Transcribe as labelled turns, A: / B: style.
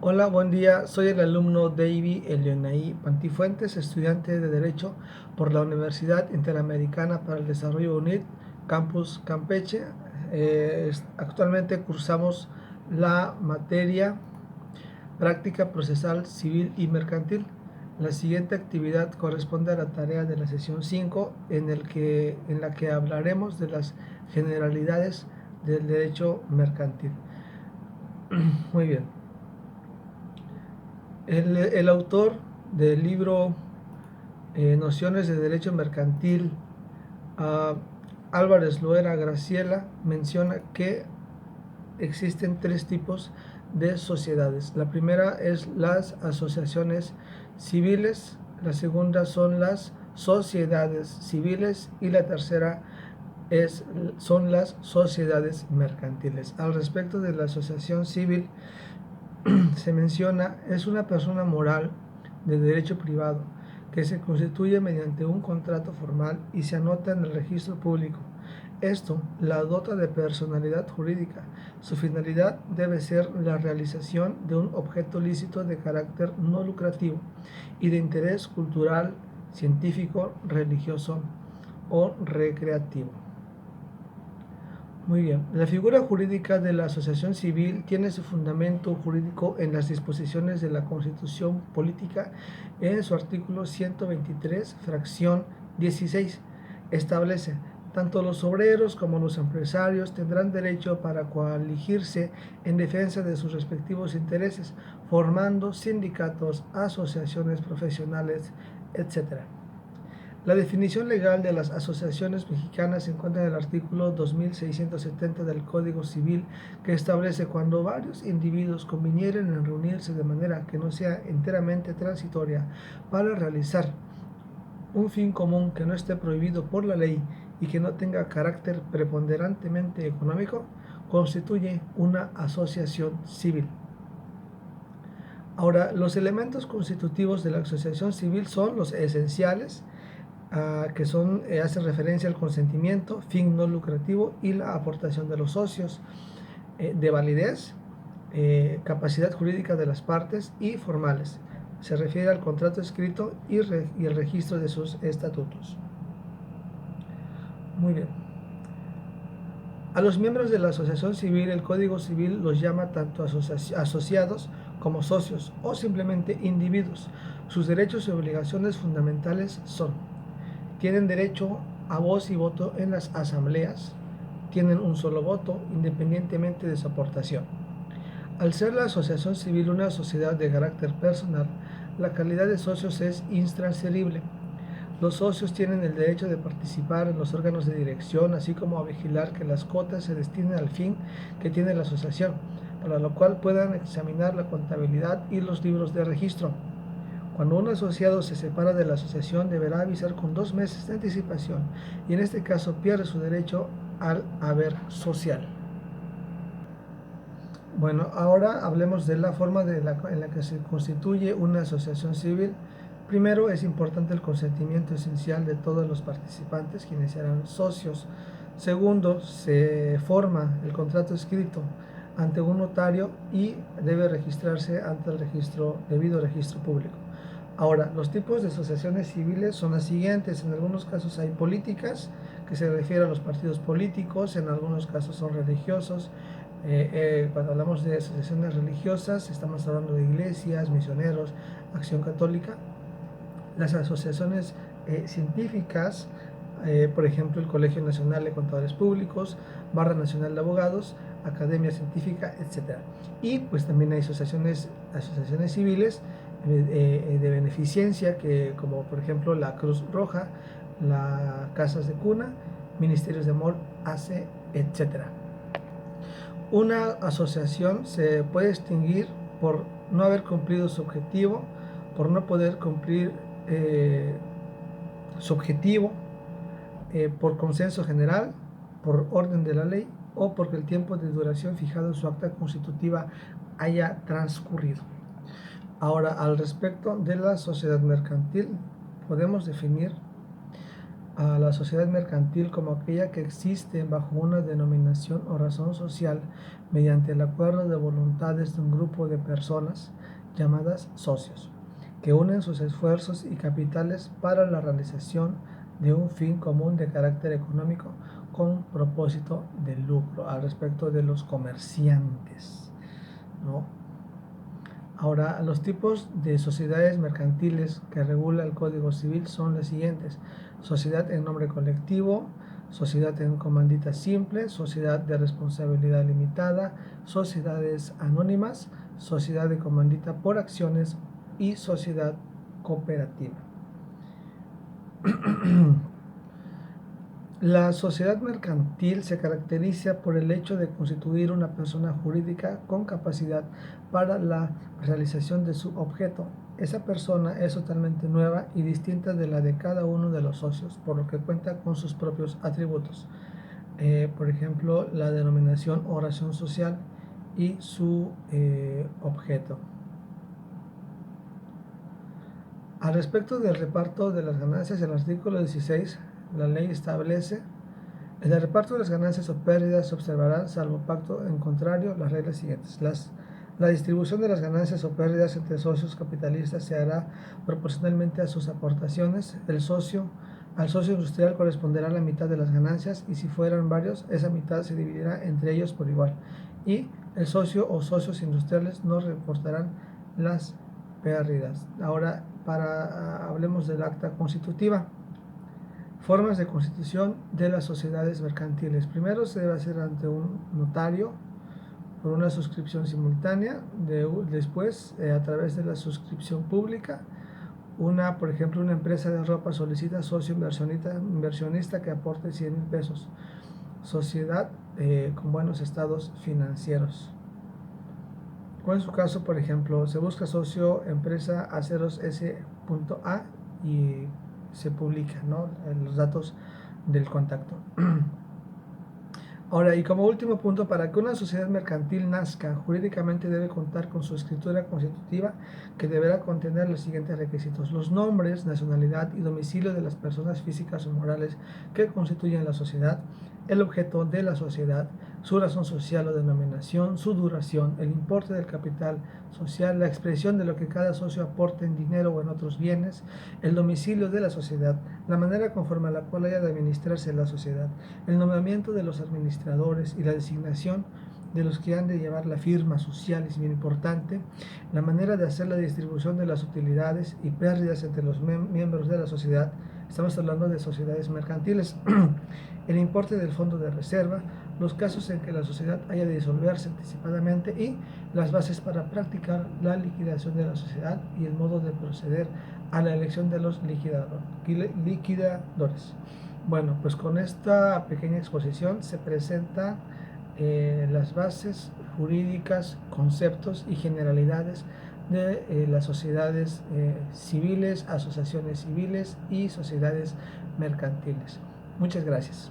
A: Hola, buen día. Soy el alumno David Elionaí Pantifuentes, estudiante de Derecho por la Universidad Interamericana para el Desarrollo UNIT, Campus Campeche. Actualmente cursamos la materia Práctica Procesal Civil y Mercantil. La siguiente actividad corresponde a la tarea de la sesión 5, en la que hablaremos de las generalidades del derecho mercantil. Muy bien. El autor del libro Nociones de Derecho Mercantil, Álvarez Loera Graciela, menciona que existen tres tipos de sociedades. La primera es las asociaciones civiles, la segunda son las sociedades civiles y la tercera son las sociedades mercantiles. Al respecto de la asociación civil, se menciona es una persona moral de derecho privado que se constituye mediante un contrato formal y se anota en el registro público. Esto la dota de personalidad jurídica. Su finalidad debe ser la realización de un objeto lícito de carácter no lucrativo y de interés cultural, científico, religioso o recreativo. Muy bien. La figura jurídica de la asociación civil tiene su fundamento jurídico en las disposiciones de la Constitución Política en su artículo 123, fracción 16. Establece, tanto los obreros como los empresarios tendrán derecho para coaligirse en defensa de sus respectivos intereses, formando sindicatos, asociaciones profesionales, etc. La definición legal de las asociaciones mexicanas se encuentra en el artículo 2670 del Código Civil, que establece cuando varios individuos convinieren en reunirse de manera que no sea enteramente transitoria para realizar un fin común que no esté prohibido por la ley y que no tenga carácter preponderantemente económico, constituye una asociación civil. Ahora, los elementos constitutivos de la asociación civil son los esenciales, que hacen referencia al consentimiento, fin no lucrativo y la aportación de los socios, de validez, capacidad jurídica de las partes y formales. Se refiere al contrato escrito y el registro de sus estatutos. Muy bien. A los miembros de la asociación civil, el Código Civil los llama tanto asociados como socios o simplemente individuos. Sus derechos y obligaciones fundamentales son: tienen derecho a voz y voto en las asambleas, tienen un solo voto independientemente de su aportación. Al ser la asociación civil una sociedad de carácter personal, la calidad de socios es intransferible. Los socios tienen el derecho de participar en los órganos de dirección, así como a vigilar que las cuotas se destinen al fin que tiene la asociación, para lo cual puedan examinar la contabilidad y los libros de registro. Cuando un asociado se separa de la asociación, deberá avisar con 2 meses de anticipación y en este caso pierde su derecho al haber social. Bueno, ahora hablemos de la forma en la que se constituye una asociación civil. Primero, es importante el consentimiento esencial de todos los participantes, quienes serán socios. Segundo, se forma el contrato escrito ante un notario y debe registrarse ante el debido registro público. Ahora, los tipos de asociaciones civiles son las siguientes. En algunos casos hay políticas, que se refiere a los partidos políticos, en algunos casos son religiosos. Cuando hablamos de asociaciones religiosas, estamos hablando de iglesias, misioneros, Acción Católica. Las asociaciones científicas, por ejemplo, el Colegio Nacional de Contadores Públicos, Barra Nacional de Abogados, Academia Científica, etc. Y pues también hay asociaciones civiles de beneficencia, como por ejemplo la Cruz Roja, las Casas de Cuna, Ministerios de Amor, ACE, etc. Una asociación se puede extinguir por no haber cumplido su objetivo, por no poder cumplir su objetivo, por consenso general, por orden de la ley o porque el tiempo de duración fijado en su acta constitutiva haya transcurrido. Ahora, al respecto de la sociedad mercantil, podemos definir a la sociedad mercantil como aquella que existe bajo una denominación o razón social mediante el acuerdo de voluntades de un grupo de personas llamadas socios, que unen sus esfuerzos y capitales para la realización de un fin común de carácter económico con propósito de lucro. Al respecto de los comerciantes, ¿no? Ahora, los tipos de sociedades mercantiles que regula el Código Civil son los siguientes: sociedad en nombre colectivo, sociedad en comandita simple, sociedad de responsabilidad limitada, sociedades anónimas, sociedad de comandita por acciones y sociedad cooperativa. La sociedad mercantil se caracteriza por el hecho de constituir una persona jurídica con capacidad para la realización de su objeto. Esa persona es totalmente nueva y distinta de la de cada uno de los socios, por lo que cuenta con sus propios atributos. Por ejemplo, la denominación o razón social y su objeto. Al respecto del reparto de las ganancias, el artículo 16, la ley establece: en el reparto de las ganancias o pérdidas se observarán, salvo pacto en contrario, las reglas siguientes. La distribución de las ganancias o pérdidas entre socios capitalistas se hará proporcionalmente a sus aportaciones. Al socio industrial corresponderá la mitad de las ganancias, y si fueran varios, esa mitad se dividirá entre ellos por igual. Y el socio o socios industriales no reportarán las pérdidas. Ahora, hablemos del acta constitutiva. Formas de constitución de las sociedades mercantiles. Primero se debe hacer ante un notario por una suscripción simultánea, después a través de la suscripción pública. Por ejemplo, una empresa de ropa solicita socio inversionista que aporte 100,000 pesos. Sociedad con buenos estados financieros. O en su caso, por ejemplo, se busca socio empresa Aceros S.A. y se publica, ¿no?, los datos del contacto. Ahora, y como último punto, para que una sociedad mercantil nazca, jurídicamente debe contar con su escritura constitutiva, que deberá contener los siguientes requisitos: los nombres, nacionalidad y domicilio de las personas físicas o morales que constituyen la sociedad, el objeto de la sociedad, su razón social o denominación, su duración, el importe del capital social, la expresión de lo que cada socio aporte en dinero o en otros bienes, el domicilio de la sociedad, la manera conforme a la cual haya de administrarse la sociedad, el nombramiento de los administradores y la designación de los que han de llevar la firma social, es bien importante, la manera de hacer la distribución de las utilidades y pérdidas entre los miembros de la sociedad. Estamos hablando de sociedades mercantiles. El importe del fondo de reserva, los casos en que la sociedad haya de disolverse anticipadamente y las bases para practicar la liquidación de la sociedad y el modo de proceder a la elección de los liquidadores. Bueno, pues con esta pequeña exposición se presentan las bases jurídicas, conceptos y generalidades de las sociedades civiles, asociaciones civiles y sociedades mercantiles. Muchas gracias.